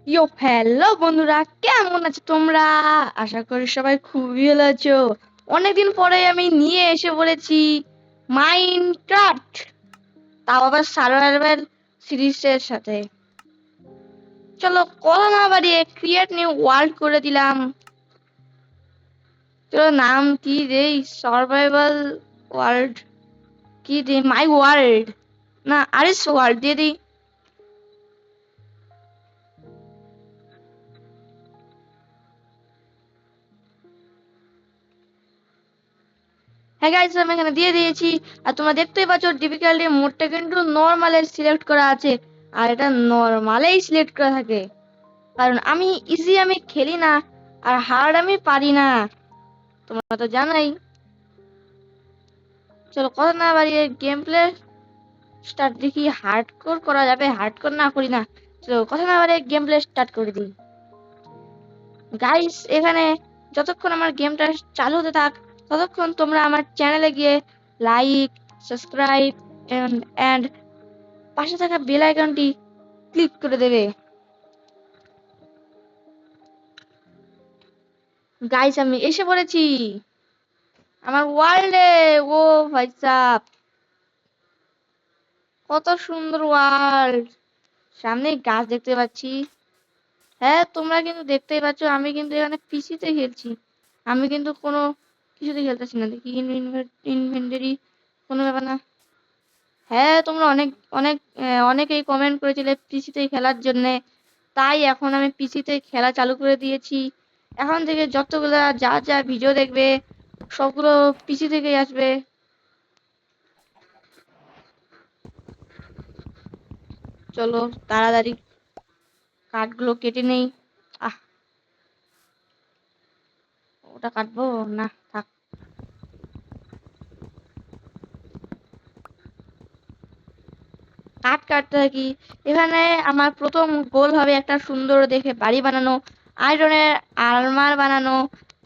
Hello বন্ধুরা, কেমন আছো তোমরা? আশা করি সবাই খুবই ভালো আছো। অনেকদিন পরে আমি নিয়ে এসে বলেছি মাইনক্রাফট, তাও আবার সার্ভাইভাল সিরিজের সাথে। চলো কথা না বাড়িয়ে ক্রিয়েট নিউ ওয়ার্ল্ড করে দিলাম। চলো নাম কি দেই? সার্ভাইভাল ওয়ার্ল্ড কি দিই? মাই ওয়ার্ল্ড না আরিস ওয়ার্ল্ড দিয়ে দিই। হ্যাঁ গাইস, আমি এখানে দিয়ে দিয়েছি। আর তোমরা দেখতেই পাচ্ছ ডিফিকাল্টি মোডটা কিন্তু নরমালে সিলেক্ট করা আছে। আর এটা নরমালেই সিলেক্ট করা থাকে, কারণ আমি ইজি আমি খেলি না, আর হার্ড আমি পারি না, তোমরা তো জানোই। চলো কথা না বাড়িয়ে গেম প্লে স্টার্ট দেখি। হার্ডকোর করা যাবে? হার্ডকোর না করি না। চলো কথা না বাড়িয়ে গেম প্লে স্টার্ট করে দিই। গাইস, এখানে যতক্ষণ আমার গেমটা চালু হতে থাক, ততক্ষণ তোমরা আমার চ্যানেলে গিয়ে লাইক, সাবস্ক্রাইব এন্ড পাশে থাকা বেল আইকনটি ক্লিক করে দেবে। গাইস, আমি এসে পড়েছি আমার ওয়ার্ল্ডে। ও ভাই সাব, কত সুন্দর ওয়ার্ল্ড! সামনে গাছ দেখতে পাচ্ছি। হ্যাঁ, তোমরা কিন্তু দেখতেই পাচ্ছ আমি কিন্তু এখানে পিসিতে খেলছি। আমি কিন্তু কোনো কিছুতে খেলতেছি না। দেখি ইনভেন্টরি, কোনো ব্যাপার না। হ্যাঁ, তোমরা অনেক অনেক অনেকেই কমেন্ট করেছিলে পিসিতে খেলার জন্য, তাই এখন আমি পিসিতে খেলা চালু করে দিয়েছি। এখন থেকে যতগুলা যা যা ভিডিও দেখবে সবগুলো পিসি থেকেই আসবে। চলো তাড়াতাড়ি কাঠগুলো কেটে নেই। আহ, ওটা কাটবো না, থাক। কাঠ কাটতে থাকি। এখানে আমার প্রথম গোল হবে একটা সুন্দর দেখে বাড়ি বানানো, আয়রনের আলমার বানানো,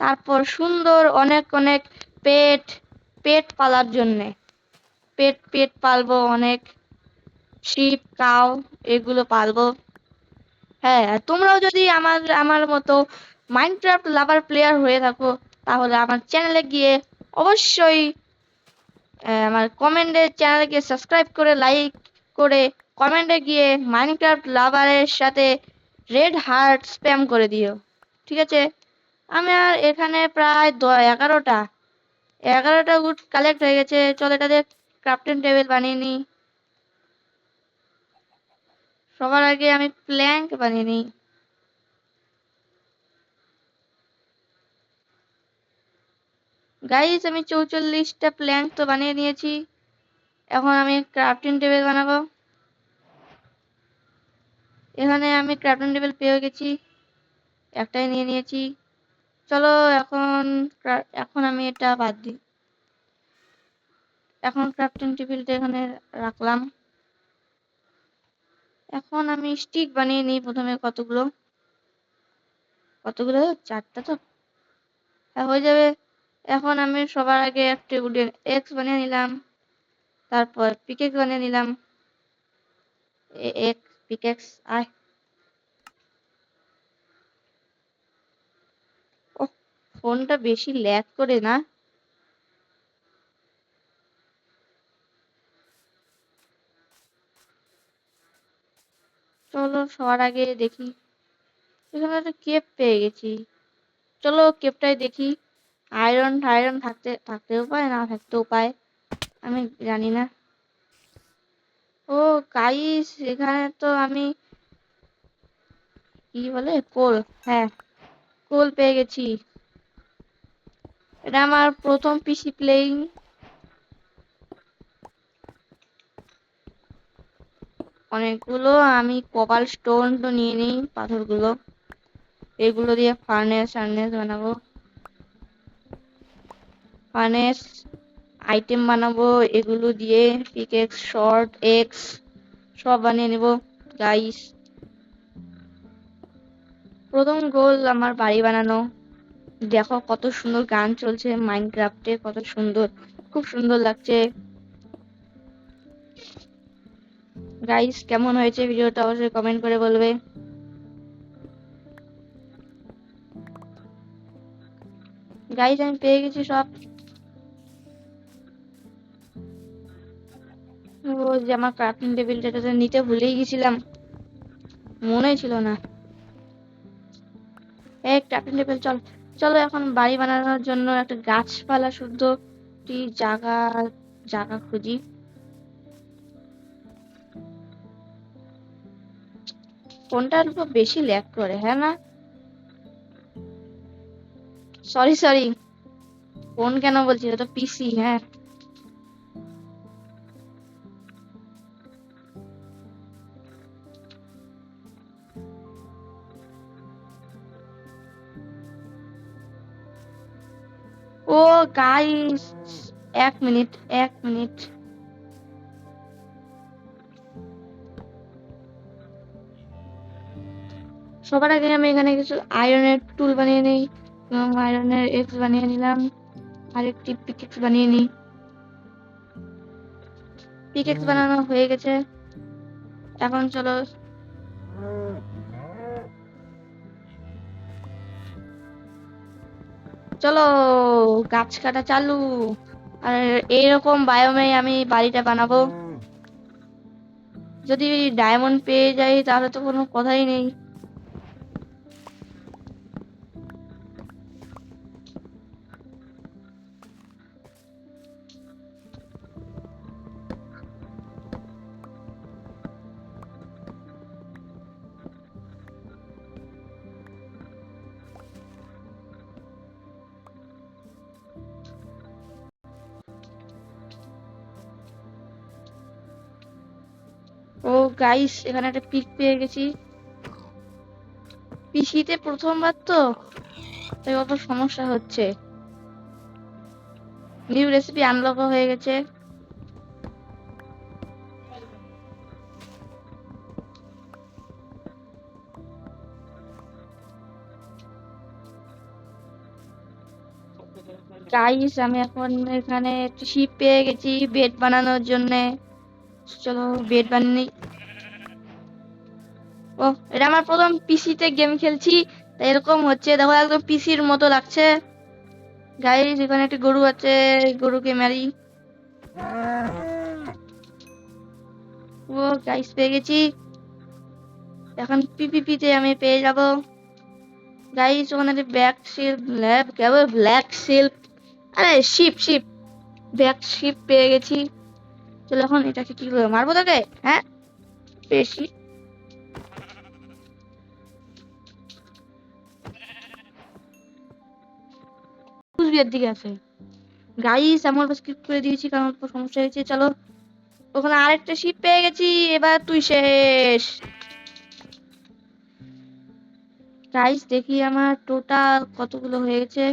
তারপর সুন্দর অনেক অনেক পেট পেট পালার জন্যে। পেট পেট পালবো অনেক, শিপ কাউ এগুলো পালবো। হ্যাঁ, আর তোমরাও যদি আমার আমার মতো মাইনক্রাফট লাভার প্লেয়ার হয়ে থাকো, তাহলে আমার চ্যানেলে গিয়ে অবশ্যই আমার কমেন্টে চ্যানেলকে সাবস্ক্রাইব করে লাইক করে কমেন্টে গিয়ে মাইনক্রাফট লাভারের সাথে রেড হার্ট স্প্যাম করে দিও, ঠিক আছে? আমার এখানে প্রায় 11টা উড কালেক্ট হয়ে গেছে। চল এটা দিয়ে ক্রাফটিং টেবিল বানিয়ে নিই। সবার আগে আমি প্ল্যাঙ্ক বানিয়ে নিই। গাইস, আমি 44টা প্ল্যাঙ্ক তো বানিয়ে নিয়েছি। এখন আমি ক্রাফটিং টেবিল বানাবো। এখানে আমি ক্রাফটিং টেবিল পেয়ে গেছি, একটাই নিয়ে নিয়েছি। চলো এখন এখন আমি এটা বাদ দিই। এখন ক্রাফটিং টেবিলটা এখানে রাখলাম। এখন আমি স্টিক বানিয়ে নিই প্রথমে। কতগুলো কতগুলো 4টা তো, হ্যাঁ হয়ে যাবে। এখন আমি সবার আগে একটা উডেন এক্স বানিয়ে নিলাম, তারপর পিকেক্স বানিয়ে নিলাম। এক পিকেক্স আয়। ও, ফোনটা বেশি ল্যাগ করে না? চলো সবার আগে দেখি, এখানে একটা কেপ পেয়ে গেছি। চলো কেপটাই দেখি। আয়রন আয়রন থাকতেও পায়, না থাকতেও পায়, আমি জানি না। ও গাইস, এখানে তো আমি কি বলে কোল, হ্যাঁ কোল পেয়ে গেছি। এটা আমার প্রথম পিসি প্লেইং। অনেকগুলো আমি কপাল স্টোন তো নিয়ে নিই, পাথরগুলো। এগুলো দিয়ে ফার্নেস বানাবো। ফার্নেস আইটেম বানাবো এগুলো দিয়ে। পিকেক্স, শর্ট এক্স সব বানিয়ে নেব গাইস। প্রথম গোল আমার বাড়ি বানানো। দেখো কত সুন্দর গান চলছে মাইনক্রাফটে, কত সুন্দর, খুব সুন্দর লাগছে। গাইস, কেমন হয়েছে ভিডিওটা অবশ্যই কমেন্ট করে বলবে। গাইজ আমি পেয়ে গেছি সব। ও যে আমার ক্রাফটিং টেবিলটা নিতে ভুলেই গেছিলাম, মনেই ছিল না। এই ক্রাফটিং টেবিল চল। চলো এখন বাড়ি বানানোর জন্য একটা গাছপালা শুদ্ধ জায়গা জায়গা খুঁজি। ফোনটার উপর বেশি ল্যাগ করে, হ্যাঁ না? সরি সরি, ফোন কেন বলছি, এটা তো পিসি। হ্যাঁ ও গাইস, 1 মিনিট 1 মিনিট। সবার আগে আমি এখানে কিছু আয়রনের টুল বানিয়ে নিই এবং আয়রনের এক্স বানিয়ে নিলাম। আরেকটি পিকেক্স বানিয়ে নিই। পিকেক্স বানানো হয়ে গেছে। এখন চলো চলো গাছ কাটা চালু। আর এইরকম বায়োমে আমি বাড়িটা বানাবো। যদি ডায়মন্ড পেয়ে যাই তাহলে তো কোনো কথাই নেই। ও গাইস, এখানে একটা পিক পেয়ে গেছি। পিসিতে প্রথমবার তো, তাই অত সমস্যা হচ্ছে। নিউ রেসিপি আনলক হয়ে গেছে। গাইস আমি এখন এখানে একটা শিপ পেয়ে গেছি বেড বানানোর জন্য। চলো বেড বানিয়ে নিই। ও এটা আমার প্রথম পিসিতে গেম খেলছি, তাই এরকম হচ্ছে। দেখো একদম পিসির মতো লাগছে। গাইস এখানে একটা গরু আছে, গরুকে মারি। ও গাইস পেয়ে গেছি। এখন পিপিপিতে আমি পেয়ে যাব। গাইস ওখানে একটা ব্যাক শিল্প ল্যাব কেবল ব্ল্যাক শিল্প, আরে শিপ শিপ, ব্যাক শিপ পেয়ে গেছি। চলো এখন এটাকে কি করে মারবো তাকে। হ্যাঁ বেশি কুচবিহার দিকে আছে। গাইস আমার স্কিপ করে দিয়েছি কারণ তো সমস্যা হয়েছে। চলো ওখানে আরেকটা শিপ পেয়ে গেছি, এবার তুই শেষ। গাইস দেখি আমার টোটাল কতগুলো হয়ে গেছে।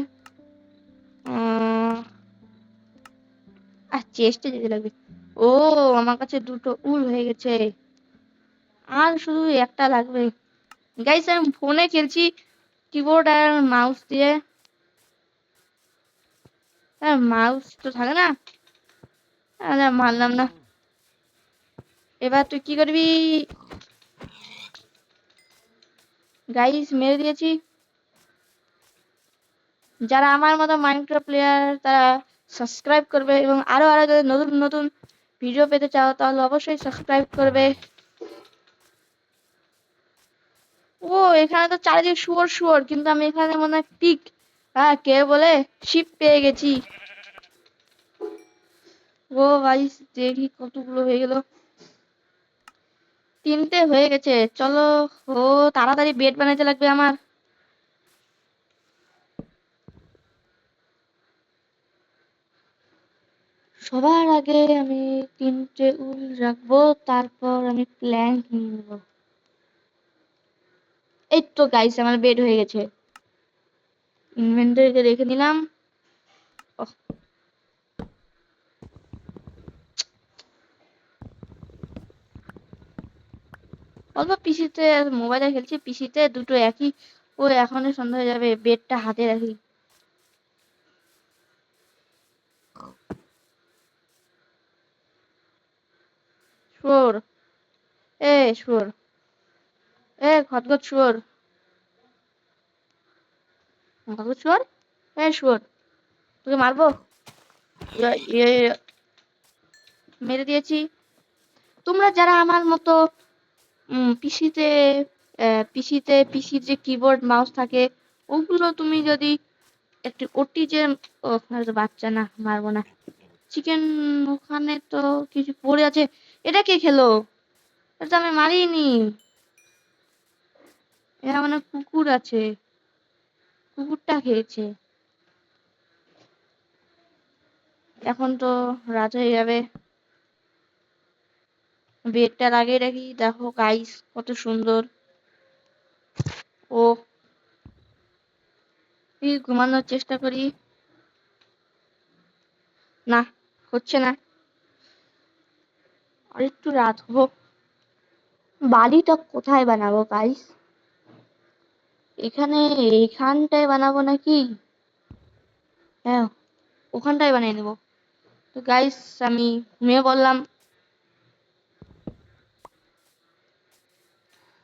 আর চেস্টে যেতে লাগবে। ও আমার কাছে দুটো উল হয়ে গেছে, আর শুধু একটা লাগবে। গাইস আমি ফোনে খেলছি, কিবোর্ড আর মাউস দিয়ে। মাউস তো থাকে না, আরে মানলাম না। এবার তুই কি করবি। গাইস মেরে দিয়েছি। যারা আমার মতো মাইনক্রাফট প্লেয়ার তারা সাবস্ক্রাইব করবে এবং আরো আরো যদি নতুন নতুন ভিডিও পেতে চাও তাহলে অবশ্যই সাবস্ক্রাইব করবে। ও এখানে তো চারিদিকে শুয়োর শুয়োর, কিন্তু আমি এখানে মনে হয় পিক, হ্যাঁ কে বলে শিপ পেয়ে গেছি। ও গাইস দেখি কতগুলো হয়ে গেল। 3টে হয়ে গেছে। চলো ও তাড়াতাড়ি বেড বানাইতে লাগবে আমার। সবার আগে আমি 3টে উল রাখবো, তারপর আমি প্ল্যাঙ্ক নিয়ে নেবো। এই তো গাইস আমার বেড হয়ে গেছে, ইনভেন্টরিতে রেখে দিলাম। ওহ, অল্প পিসিতে মোবাইলে খেলছি, পিসিতে দুটো একই। ও এখনই সন্ধ্যা হয়ে যাবে, বেডটা হাতে রাখি। শুয়োর, শুয়োর, খতখত শুয়োর, খতখত শুয়োর, শুয়োর। তোকে মারবো। মেরে দিয়েছি। তোমরা যারা আমার মতো পিসিতে পিসির যে কিবোর্ড মাউস থাকে ওগুলো তুমি যদি একটু ওটি যে বাচ্চা না, মারবো না। চিকেন ওখানে তো কিছু পড়ে আছে। এটা কে খেলো? এটা তো আমি মারিনি। এরা মানে কুকুর আছে, কুকুরটা খেয়েছে। এখন তো রাত হয়ে যাবে। বেডটা লাগিয়ে রাখি। দেখো গাইস কত সুন্দর। ও ঘুমানোর চেষ্টা করি। না, হচ্ছে না। আর একটু রাত হোক। বাড়িটা কোথায় বানাবো গাইস? এখানে, এইখানটায় বানাবো নাকি? হ্যাঁ, ওখানটায় বানিয়ে নেবো। তো গাইস আমি ঘুমিয়ে পড়লাম।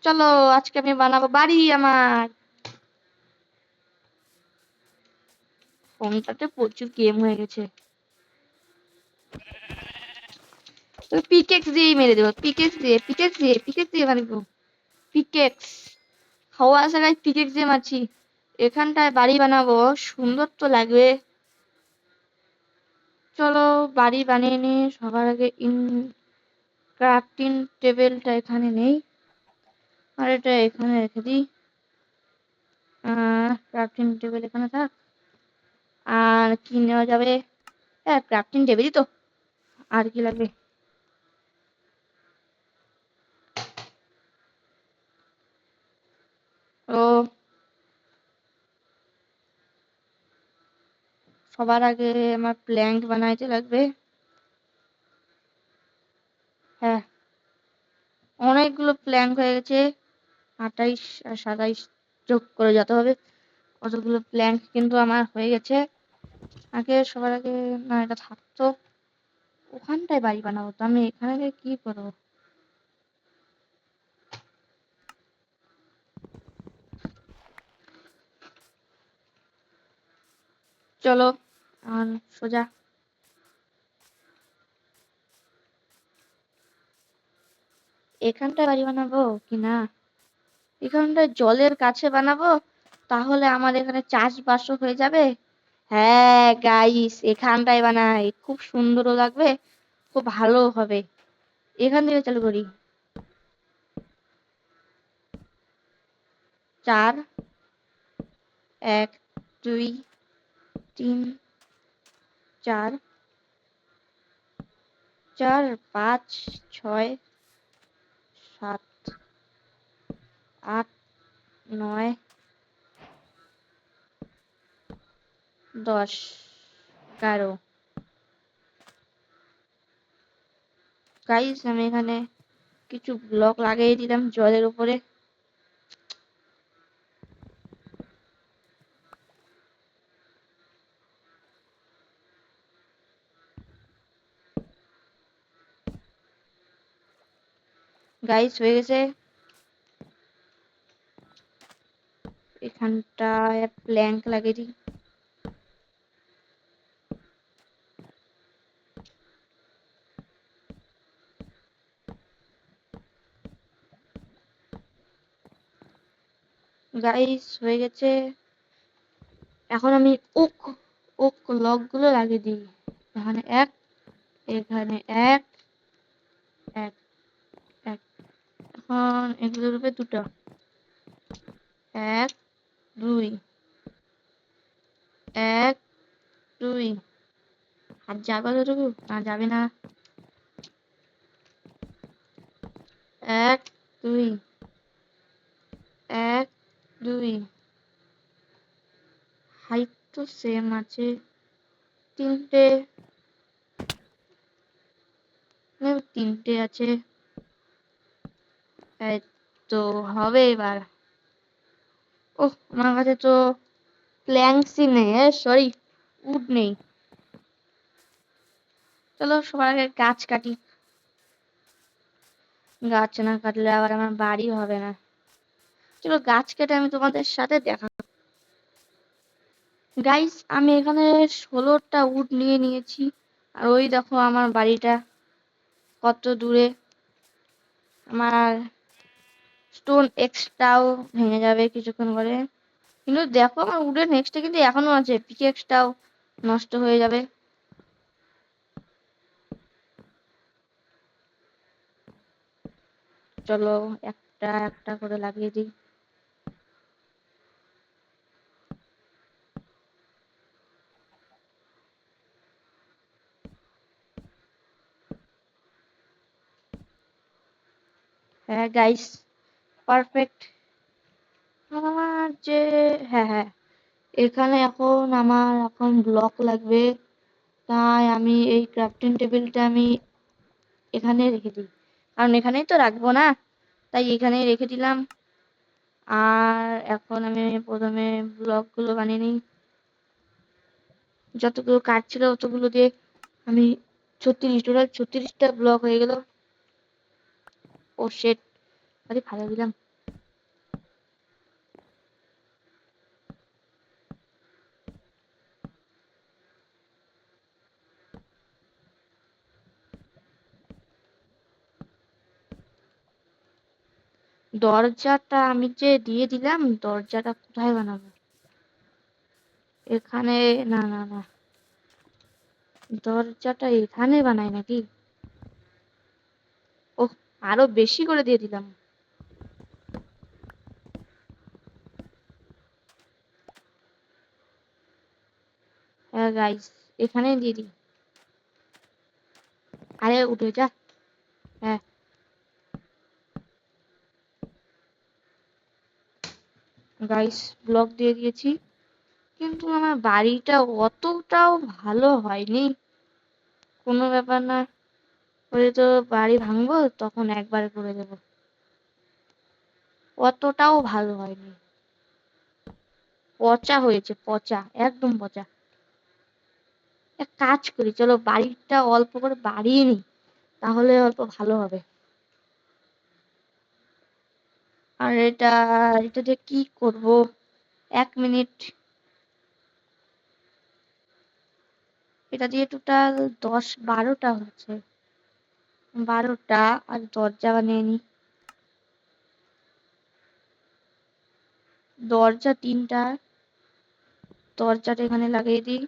চলো আজকে আমি বানাবো বাড়ি আমার। ফোনটাতে প্রচুর গেম হয়ে গেছে। পিকেক্স দিয়েই মেরে দেবো। পিকেক্স দিয়ে মারবো। পিকেক্স হাওয়া আসা গাছ, পিকেক্স দিয়ে মারছি। এখানটায় বাড়ি বানাবো, সুন্দর তো লাগবে। চলো বাড়ি বানিয়ে নি। সবার আগে ক্রাফটিং টেবিলটা এখানে নেই, আর এটা এখানে রেখে দিই। ক্রাফটিং টেবিল এখানে থাক। আর কি নেওয়া যাবে? হ্যাঁ, ক্রাফটিং টেবিলই তো। আর কি লাগবে? ও সবার আগে আমার প্ল্যাঙ্ক বানাইতে লাগবে। হ্যাঁ, অনেকগুলো প্ল্যাঙ্ক হয়ে গেছে। 28 আর 27 যোগ করে যেতে হবে। কতগুলো প্ল্যাঙ্ক কিন্তু আমার হয়ে গেছে। আগে সবার আগে না, এটা থাকতো। ওখানটায় বাড়ি বানাবো তো আমি, এখানে গিয়ে কি করবো? চলো আর সোজা এখানটায় বাড়ি বানাবো কি না? এখানটায় জলের কাছে বানাবো, তাহলে আমার এখানে চাষবাসও হয়ে যাবে। হ্যাঁ গাইস, এখানটায় বানাই, খুব সুন্দরও লাগবে, খুব ভালো হবে। এখান থেকে চালু করি। 4, 1, 2, 3, 4, 4, 5, 6, 7, 8, 9, 10, 11। গাইস আমি এখানে কিছু ব্লক লাগিয়ে দিলাম জলের উপরে। গাইস হয়ে গেছে। এখানটায় প্ল্যাঙ্ক লাগিয়ে দিই। গাইস হয়ে গেছে। এখন আমি ওক ওক লক গুলো লাগিয়ে দিই। এখানে এক, এখানে এক, এক, এক। এখন এগুলোর উপরে দুটো। 1, 2, 1, 2। আর যাবে কতটুকু? না যাবে না। 1, 2, 1, 2। হাইট তো সেম আছে। 3টে, 3টে আছে। এই তো হবে এবার। ওহ, আমার কাছে তো প্ল্যাঙ্কসই নেই, সরি, উড নেই। চলো সবার আগে গাছ কাটি। গাছ না কাটলে আবার আমার বাড়ি হবে না। চলো গাছ কেটে আমি তোমাদের সাথে দেখা। গাইস আমি এখানে 16টা উড নিয়ে নিয়েছি। আর ওই দেখো আমার বাড়িটা কত দূরে। আমার স্টোন এক্সটাও ভেঙে যাবে কিছুক্ষণ পরে। কিন্তু দেখো আমার উডের নেক্সটে কিন্তু এখনো আছে, পিকেক্সটাও নষ্ট হয়ে যাবে। চলো একটা একটা করে লাগিয়ে দিই। হ্যাঁ গাইস, পারফেক্ট। আমার যে, হ্যাঁ হ্যাঁ, এখানে আমার ব্লক লাগবে। তাই আমি এই ক্রাফটিং টেবিলটা আমি এখানে রেখে দিই, কারণ এখানেই তো রাখবো না, তাই এখানেই রেখে দিলাম। আর এখন আমি প্রথমে ব্লকগুলো বানিয়ে নিই। যতগুলো কাঠ ছিল অতগুলো দিয়ে আমি 36টা ব্লক হয়ে গেল। ও শেট, আরে ফালা দিলাম। দরজাটা আমি যে দিয়ে দিলাম, দরজাটা কোথায় বানাবো? এখানে? না না না, দরজাটা এখানে বানাই নাকি? ওহ, আরো বেশি করে দিয়ে দিলাম। হ্যাঁ গাইস, এখানেই দিয়ে দিই। আরে উঠে যা। হ্যাঁ গাইস, ব্লক দিয়ে দিয়েছি, কিন্তু আমার বাড়িটা অতটাও ভালো হয়নি। কোনো ব্যাপার না, ওই তো বাড়ি ভাঙবো তখন একবার করে দেবো। অতটাও ভালো হয়নি, পচা হয়েছে, পচা, একদম পচা। এক কাজ করি, চলো বাড়িটা অল্প করে বাড়িয়ে নিই, তাহলে অল্প ভালো হবে। আর এটা এটা দিয়ে কি করব? 1 মিনিট। এটা দিয়ে টোটাল 10-12টা হচ্ছে। 12টা। আর দরজা বানিয়ে নি। দরজা 3টা। দরজাটা এখানে লাগিয়ে দিই।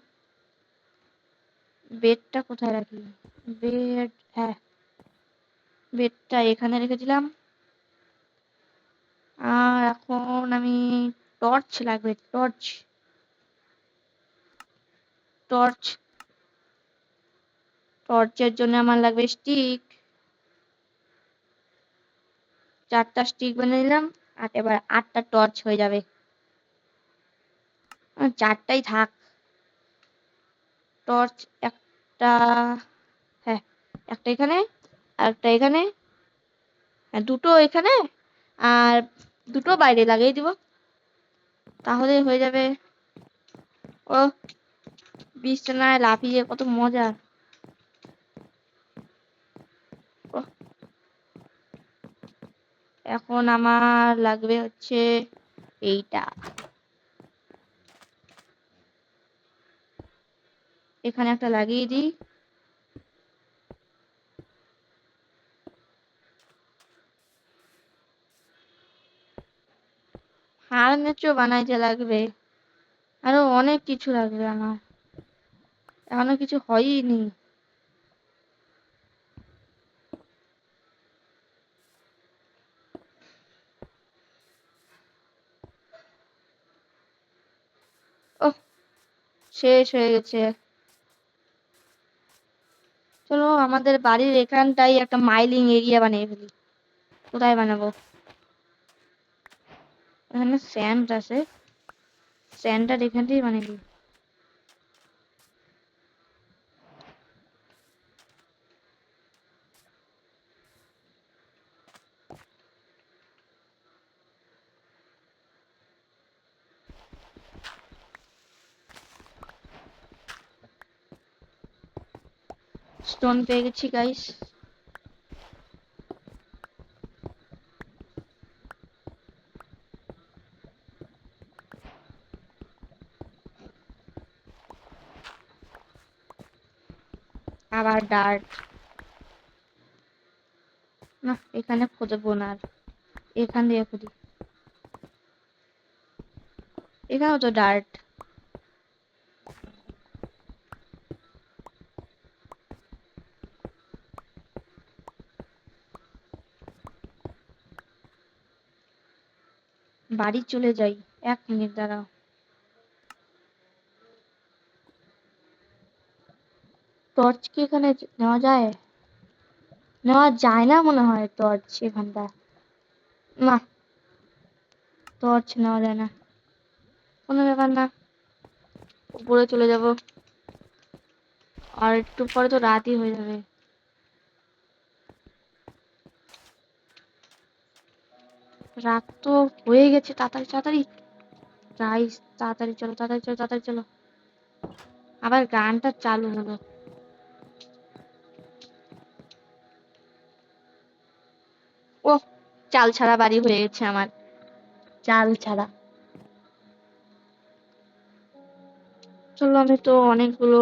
বেডটা কোথায় রাখি? বেড, হ্যাঁ, বেডটা এখানে রেখে দিলাম। আর এখন আমি টর্চ লাগবে, টর্চ। টর্চ টর্চের জন্য আমার লাগবে স্টিক। 4টা স্টিক বানিয়ে নিলাম। আর এবার 8টা টর্চ হয়ে যাবে। 4টাই থাক। টর্চ একটা, হ্যাঁ, একটা এখানে, আর একটা এখানে, হ্যাঁ দুটো এখানে, আর দুটো বাইরে লাগিয়ে দিব, তাহলে হয়ে যাবে। ও, বিছানায় লাফিয়ে কত মজা। ও, এখন আমার লাগবে হচ্ছে এইটা। এখানে একটা লাগিয়ে দিই। ফার্নিচার বানাইতে লাগবে, আরো অনেক কিছু লাগবে আমার, এখনো কিছু হয়নি। ও, শেষ হয়ে গেছে। চলো আমাদের বাড়ির এখানটাই একটা মাইলিং এরিয়া বানিয়ে ফেলি। কোথায় বানাবো? এখানে স্যান্ড আছে, স্যান্ডটা এখানটাই বানিয়ে দিই। স্টোন পেয়ে গেছি গাইস। আবার ডার্ট। না, এখানে খুঁজবো না আর, এখান দিয়ে খুঁজি। এখানেও তো ডার্ট। বাড়ি চলে যাই, 1 মিনিট দাঁড়াও। টর্চ কি এখানে নেওয়া যায়? নেওয়া যায় না মনে হয় টর্চ এখানটা। না, টর্চ নেওয়া যায় না। কোনো ব্যাপার না, উপরে চলে যাব। আর একটু পরে তো রাতই হয়ে যাবে। রাত তো হয়ে গেছে, তাড়াতাড়ি তাড়াতাড়ি গাইস, তাড়াতাড়ি চলো তাড়াতাড়ি চলো তাড়াতাড়ি চলো। আবার গানটা চালু হলো। ও, চাল ছাড়া বাড়ি হয়ে গেছে আমার, চাল ছাড়া। চলো, আমি তো অনেকগুলো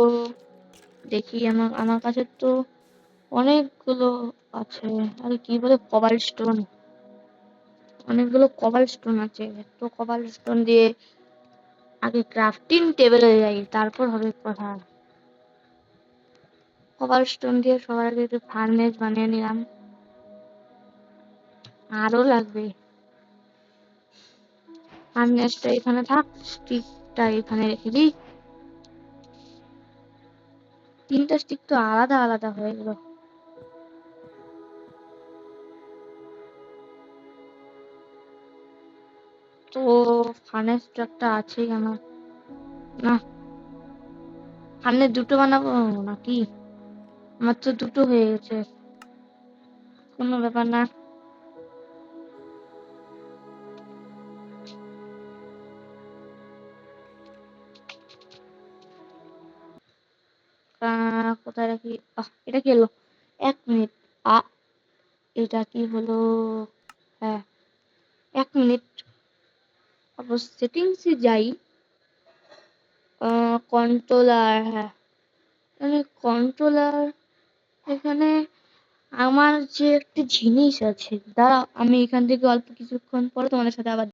দেখি, আমার আমার কাছে তো অনেকগুলো আছে। আরে কি বলে, কবাল স্টোন। অনেকগুলো কবাল স্টোন আছে, তো কবাল স্টোন দিয়ে আগে ক্রাফটিং টেবিলে যাই, তারপর হবে কথা। কভার স্টোন দিয়ে সবার আগে একটু ফার্নেস বানিয়ে নিলাম। আরো লাগবে। ফার্নেসটা এখানে থাক, স্টিকটা এখানে রেখে দিই। 3টা স্টিক তো আলাদা আলাদা হয়ে গেল। তো ফার্নেস একটা আছেই আমার। না, ফার্নেস দুটো বানাবো নাকি? আমার তো দুটো হয়ে গেছে। কোনো ব্যাপার না। কোথায় রাখি? এটা কি হলো? 1 মিনিট। আ এটা কি হলো? হ্যাঁ, 1 মিনিট। আবার সেটিংসে যাই। কন্ট্রোলার, হ্যাঁ, মানে কন্ট্রোলার। এখানে আমার যে একটা জিনিস আছে, দাঁড়াও, আমি এখান থেকে অল্প কিছুক্ষণ পরে তোমাদের সাথে আবার